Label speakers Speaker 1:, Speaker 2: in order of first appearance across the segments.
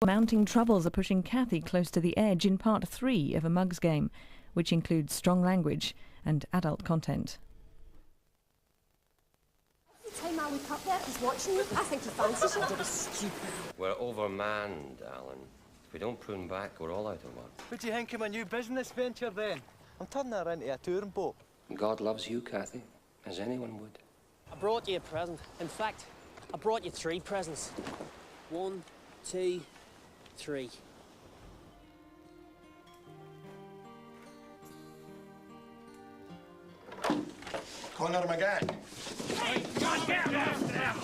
Speaker 1: Mounting troubles are pushing Kathy close to the edge in part 3 of a mugs game, which includes strong language and adult content.
Speaker 2: Every time I look up there, he's watching you. I think he fancies you. Don't be stupid.
Speaker 3: We're overmanned, Alan. If we don't prune back, we're all out of work.
Speaker 4: What do you think of my new business venture, then? I'm turning her into a touring boat.
Speaker 3: God loves you, Kathy, as anyone would.
Speaker 5: I brought you a present. In fact, I brought you 3 presents. 1, 2, 3.
Speaker 6: Connor McGann.
Speaker 7: Hey, God, get down there!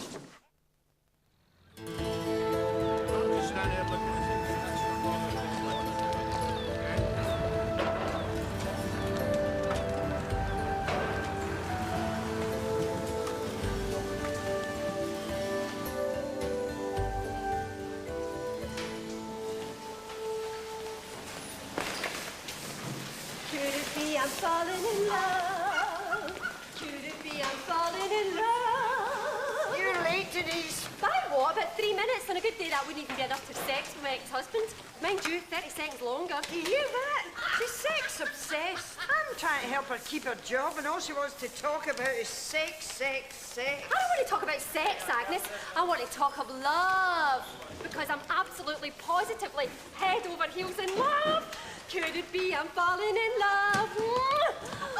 Speaker 2: Could it be I'm falling in love? Could it be I'm falling in love?
Speaker 8: You're late, Denise.
Speaker 2: By what? About 3 minutes? On a good day, that wouldn't even be enough to have sex with my ex-husband. Mind you, 30 seconds longer.
Speaker 8: Do you hear that? She's sex obsessed. I'm trying to help her keep her job, and all she wants to talk about is sex, sex, sex.
Speaker 2: I don't want to talk about sex, Agnes. I want to talk of love. Because I'm absolutely, positively head over heels in love. Could it be I'm falling in love?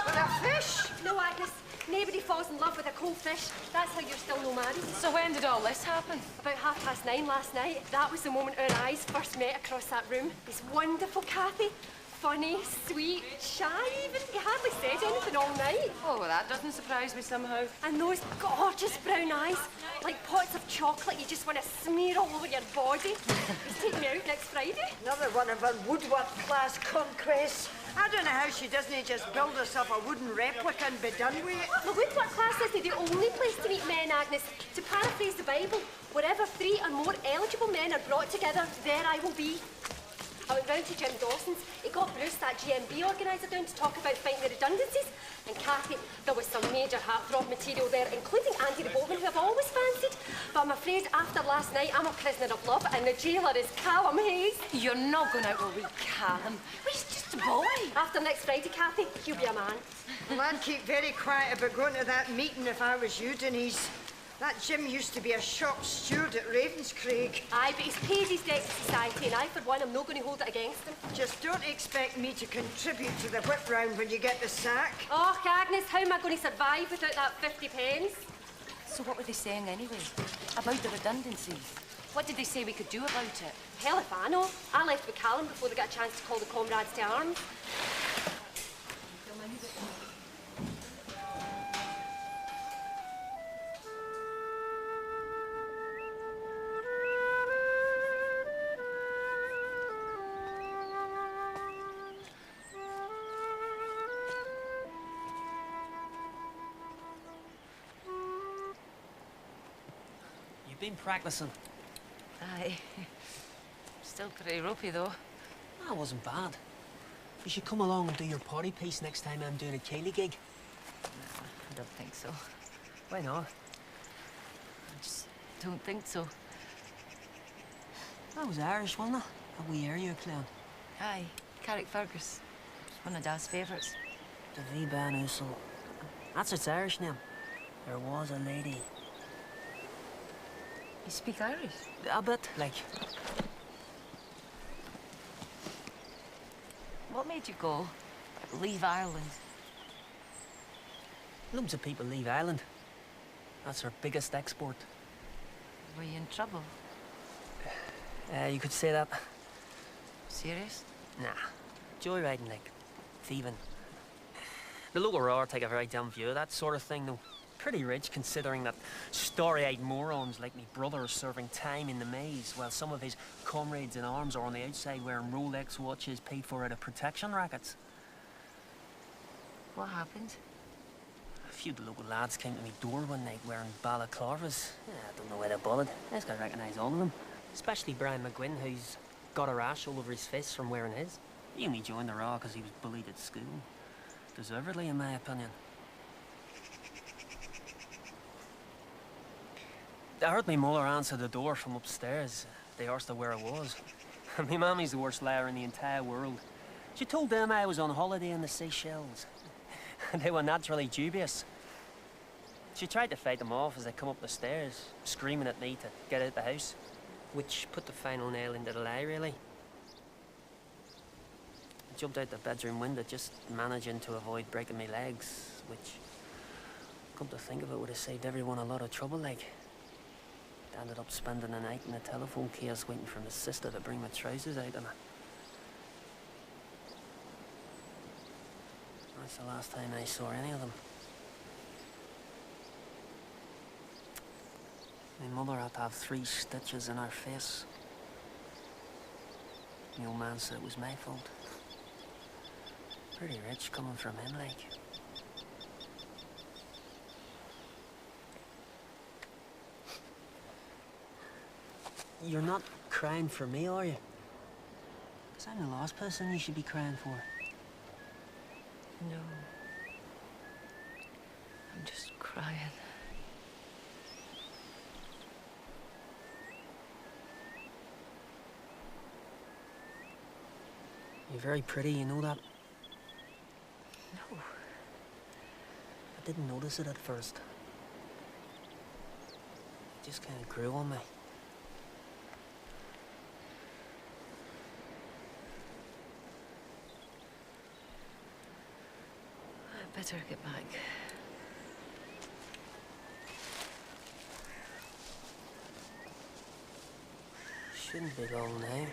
Speaker 8: With a fish?
Speaker 2: No, Agnes. Nobody falls in love with a cold fish. That's how you're still no married.
Speaker 9: So when did all this happen?
Speaker 2: About 9:30 last night. That was the moment our eyes first met across that room. He's wonderful, Kathy. Funny, sweet, shy even. He hardly said anything all night.
Speaker 9: Oh, well, that doesn't surprise me somehow.
Speaker 2: And those gorgeous brown eyes, like pots of chocolate you just want to smear all over your body. He's taking me out next Friday.
Speaker 8: Another one of her woodwork class conquests. I don't know how she doesn't just build herself a wooden replica and be done with it.
Speaker 2: The woodwork class isn't the only place to meet men, Agnes. To paraphrase the Bible, wherever 3 or more eligible men are brought together, there I will be. I went round to Jim Dawson's. He got Bruce, that GMB organiser, down to talk about fighting the redundancies. And Kathy, there was some major heartthrob material there, including Andy the Boatman, who I've always fancied. But I'm afraid after last night, I'm a prisoner of love, and the jailer is Callum Hayes.
Speaker 9: You're not going out with wee Callum. Well, he's just a boy.
Speaker 2: After next Friday, Kathy, he'll be a man.
Speaker 8: Well, I'd keep very quiet about going to that meeting if I was you, Denise. That Jim used to be a shop steward at Ravenscraig.
Speaker 2: Aye, but he's paid his debt to society, and I, for one, am not going to hold it against him.
Speaker 8: Just don't expect me to contribute to the whip round when you get the sack.
Speaker 2: Oh, Agnes, how am I going to survive without that 50 pence?
Speaker 9: So what were they saying anyway? About the redundancies? What did they say we could do about it?
Speaker 2: Hell if I know. I left with Callum before they got a chance to call the comrades to arms.
Speaker 5: Been practicing.
Speaker 9: Aye. Still pretty ropey, though.
Speaker 5: That wasn't bad. You should come along and do your party piece next time I'm doing a Kaylee gig.
Speaker 9: No, I don't think so.
Speaker 5: Why not?
Speaker 9: I just don't think so.
Speaker 5: That was Irish, wasn't it? A wee area clown.
Speaker 9: Aye, Carrickfergus. One of Dad's favourites.
Speaker 5: The V Ban Ussel. That's its Irish name. There was a lady.
Speaker 9: You speak Irish?
Speaker 5: A bit, like.
Speaker 9: What made you go? Leave Ireland?
Speaker 5: Loads of people leave Ireland. That's our biggest export.
Speaker 9: Were you in trouble?
Speaker 5: You could say that.
Speaker 9: Serious?
Speaker 5: Nah. Joyriding, like. Thieving. The local raw take a very damn view of that sort of thing, though. Pretty rich, considering that story-eyed morons like me brother are serving time in the maze, while some of his comrades in arms are on the outside wearing Rolex watches paid for out of protection rackets.
Speaker 9: What happened?
Speaker 5: A few of the local lads came to me door one night wearing balaclavas. I don't know where they bothered. I just got to recognise all of them. Especially Brian McGuinn, who's got a rash all over his face from wearing his. He only joined the raw because he was bullied at school. Deservedly, in my opinion. I heard my mother answer the door from upstairs. they asked her where I was. My mammy's the worst liar in the entire world. She told them I was on holiday in the Seychelles. They were naturally dubious. She tried to fight them off as they come up the stairs, screaming at me to get out the house, which put the final nail into the lie, really. I jumped out the bedroom window, just managing to avoid breaking my legs, which, come to think of it, would have saved everyone a lot of trouble, like. I ended up spending the night in a telephone kiosk waiting for my sister to bring my trousers out, and that's the last time I saw any of them. My mother had to have 3 stitches in her face. The old man said it was my fault. Pretty rich coming from him, like. You're not crying for me, are you? Because I'm the last person you should be crying for.
Speaker 9: No. I'm just crying.
Speaker 5: You're very pretty, you know that?
Speaker 9: No.
Speaker 5: I didn't notice it at first. It just kind of grew on me.
Speaker 9: I'd better get back.
Speaker 5: Shouldn't be long now.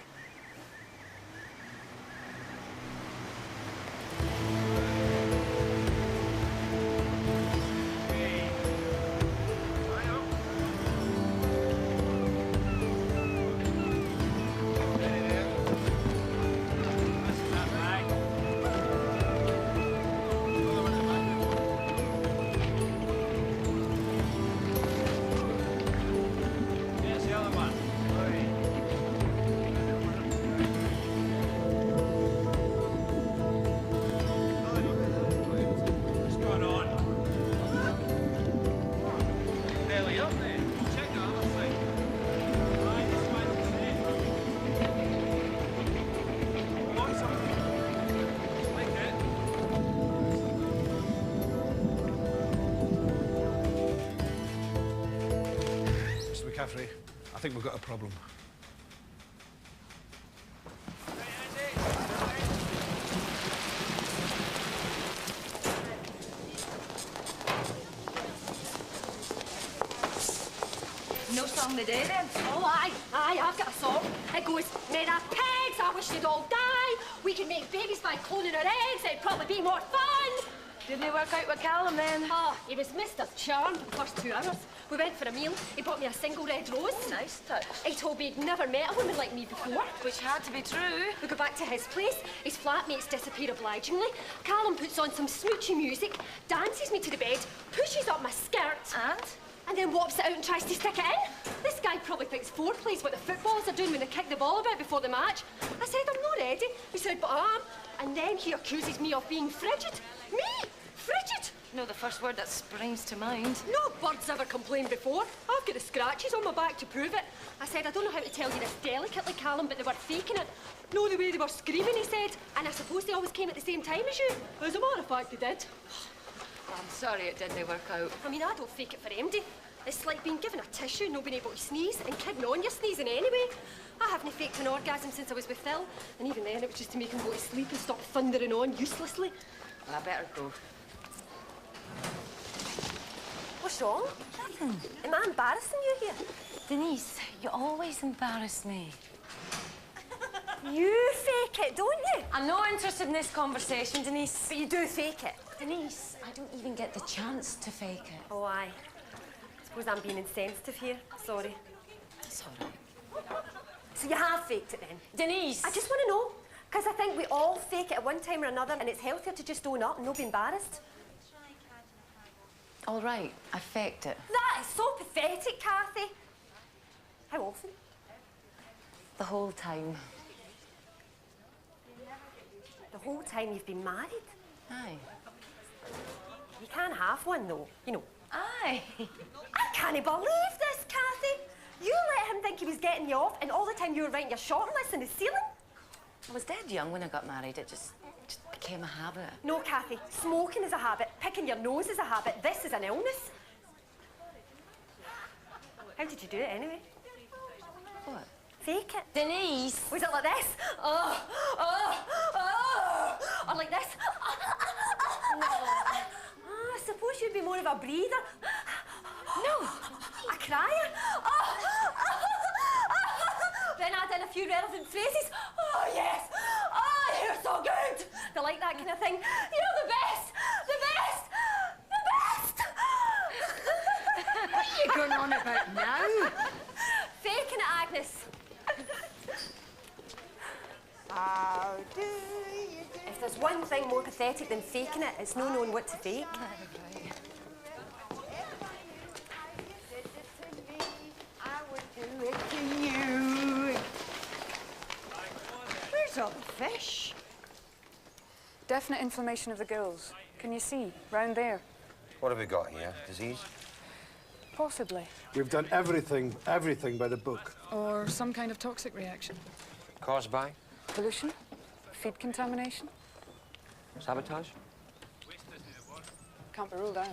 Speaker 10: I think we've got a problem.
Speaker 2: No song today, then? Oh, aye, I've got a song. It goes, "Men are pegs, I wish they'd all die. We can make babies by cloning our eggs, it'd probably be more fun."
Speaker 9: Didn't it work out with Callum, then?
Speaker 2: Oh, he was Mr. Charm for the first 2 hours. We went for a meal. He bought me a single red rose.
Speaker 9: Nice touch.
Speaker 2: He told me he'd never met a woman like me before.
Speaker 9: Which had to be true.
Speaker 2: We go back to his place. His flatmates disappear obligingly. Callum puts on some smoochy music, dances me to the bed, pushes up my skirt. And then whops it out and tries to stick it in. This guy probably thinks foreplay's what the footballers are doing when they kick the ball about before the match. I said, I'm not ready. He said, but I am. And then he accuses me of being frigid. Me? Frigid?
Speaker 9: No, the first word that springs to mind.
Speaker 2: No bird's ever complained before. I've got the scratches on my back to prove it. I said, I don't know how to tell you this delicately, Callum, but they were faking it. No, the way they were screaming, he said. And I suppose they always came at the same time as you. As a matter of fact, they did.
Speaker 9: I'm sorry it didn't work out.
Speaker 2: I mean, I don't fake it for MD. It's like being given a tissue, not being able to sneeze, and kidding on you're sneezing anyway. I haven't faked an orgasm since I was with Phil, and even then it was just to make him go to sleep and stop thundering on uselessly.
Speaker 9: Well, I better go.
Speaker 2: What's wrong?
Speaker 9: Nothing.
Speaker 2: Am I embarrassing you here?
Speaker 9: Denise, you always embarrass me.
Speaker 2: You fake it, don't you?
Speaker 9: I'm not interested in this conversation, Denise.
Speaker 2: But you do fake it.
Speaker 9: Denise, I don't even get the chance to fake it.
Speaker 2: Oh, aye. Suppose I'm being insensitive here. Sorry.
Speaker 9: It's all right.
Speaker 2: So you have faked it then?
Speaker 9: Denise!
Speaker 2: I just want to know, because I think we all fake it at one time or another, and it's healthier to just own up and not be embarrassed.
Speaker 9: All right, I faked it.
Speaker 2: That is so pathetic, Kathy. How often?
Speaker 9: The whole time.
Speaker 2: The whole time you've been married?
Speaker 9: Aye.
Speaker 2: You can't have one, though, you know.
Speaker 9: Aye.
Speaker 2: I can't believe this, Kathy. You let him think he was getting you off, and all the time you were writing your shopping list in the ceiling?
Speaker 9: I was dead young when I got married. It just became a habit.
Speaker 2: No, Kathy. Smoking is a habit. Picking your nose is a habit. This is an illness. How did you do it anyway?
Speaker 9: What?
Speaker 2: Fake it.
Speaker 9: Denise!
Speaker 2: Was it like this? Or like this? I suppose you'd be more of a breather.
Speaker 9: No.
Speaker 2: A crier. Then add in a few relevant phrases. Oh, yes. Oh, you're so good. They like that kind of thing. You're the best. The best. The best.
Speaker 8: What are you going on about now?
Speaker 2: Faking it, Agnes.
Speaker 8: How do you do?
Speaker 2: If there's one thing more pathetic than faking it, it's no knowing what to fake.
Speaker 8: I would do it to you. Where's all the fish?
Speaker 11: Definite inflammation of the gills. Can you see? Round there.
Speaker 3: What have we got here? Disease?
Speaker 11: Possibly.
Speaker 10: We've done everything by the book.
Speaker 11: Or some kind of toxic reaction.
Speaker 3: Caused by?
Speaker 11: Pollution? Feed contamination?
Speaker 3: Sabotage?
Speaker 11: Can't be ruled out.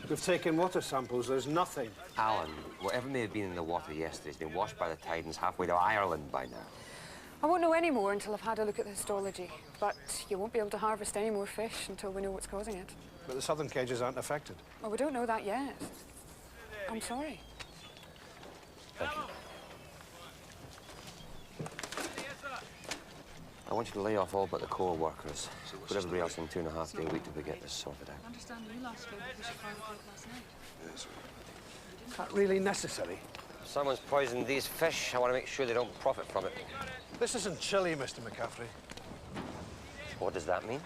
Speaker 10: We've taken water samples. There's nothing.
Speaker 3: Alan, whatever may have been in the water yesterday has been washed by the tide and is halfway to Ireland by now.
Speaker 11: I won't know any more until I've had a look at the histology. But you won't be able to harvest any more fish until we know what's causing it.
Speaker 10: But the southern cages aren't affected.
Speaker 11: Well, we don't know that yet. I'm sorry.
Speaker 3: Thank you. I want you to lay off all but the core workers. Put everybody else in 2.5 day week till we get this sorted out.
Speaker 11: I understand you last spoke at 5 o'clock last night.
Speaker 10: Is that really necessary?
Speaker 3: If someone's poisoned these fish, I want to make sure they don't profit from it.
Speaker 10: This isn't Chile, Mr. McCaffrey.
Speaker 3: What does that mean?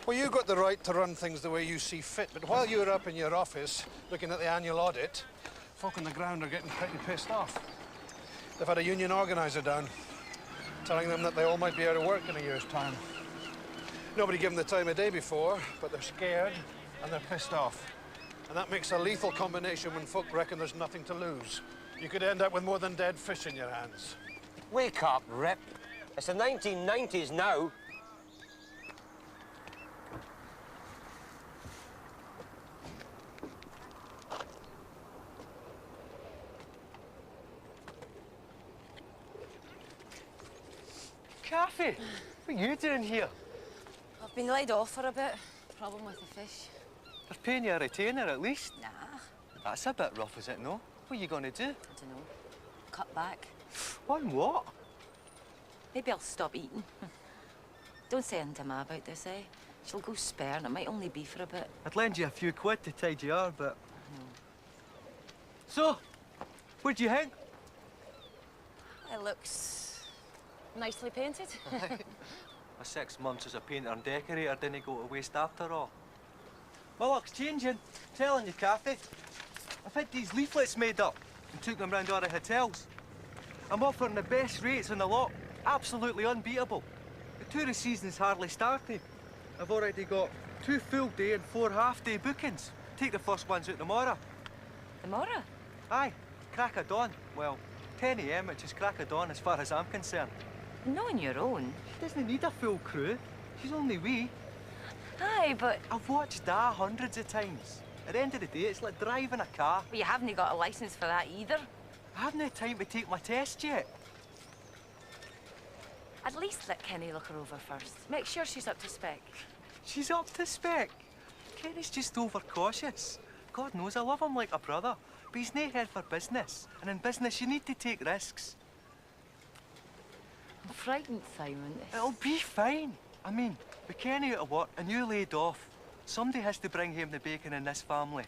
Speaker 10: Well, you've got the right to run things the way you see fit, but while you're up in your office looking at the annual audit, folk on the ground are getting pretty pissed off. They've had a union organiser down, telling them that they all might be out of work in a year's time. Nobody gave them the time of day before, but they're scared and they're pissed off. And that makes a lethal combination when folk reckon there's nothing to lose. You could end up with more than dead fish in your hands.
Speaker 3: Wake up, Rip. It's the 1990s now.
Speaker 4: Kathy, what are you doing here?
Speaker 9: I've been laid off for a bit. Problem with the fish.
Speaker 4: They're paying you a retainer at least.
Speaker 9: Nah,
Speaker 4: That's a bit rough, is it, no? What are you going to do?
Speaker 9: I don't know. Cut back.
Speaker 4: On what?
Speaker 9: Maybe I'll stop eating. Don't say anything to Ma about this, eh? She'll go spare and it might only be for a bit.
Speaker 4: I'd lend you a few quid to tide you over, but...
Speaker 9: No.
Speaker 4: So, what do you think?
Speaker 9: It looks nicely painted.
Speaker 4: My 6 months as a painter and decorator didn't go to waste after all. My luck's changing. I'm telling you, Kathy. I've had these leaflets made up and took them round all the hotels. I'm offering the best rates in the lot. Absolutely unbeatable. The tourist season's hardly started. I've already got 2 full-day and 4 half-day bookings. Take the first ones out tomorrow.
Speaker 9: Tomorrow?
Speaker 4: Aye, crack of dawn. Well, 10 a.m, which is crack of dawn as far as I'm concerned.
Speaker 9: Not on your own.
Speaker 4: She doesn't need a full crew. She's only wee.
Speaker 9: Aye, but...
Speaker 4: I've watched that hundreds of times. At the end of the day, it's like driving a car.
Speaker 9: Well, you haven't got a licence for that either.
Speaker 4: I haven't had time to take my test yet.
Speaker 9: At least let Kenny look her over first. Make sure she's up to spec.
Speaker 4: She's up to spec. Kenny's just overcautious. God knows I love him like a brother, but he's nae head for business. And in business, you need to take risks.
Speaker 9: I'm frightened, Simon.
Speaker 4: It'll be fine. I mean, with Kenny out of work and you laid off, somebody has to bring home the bacon in this family.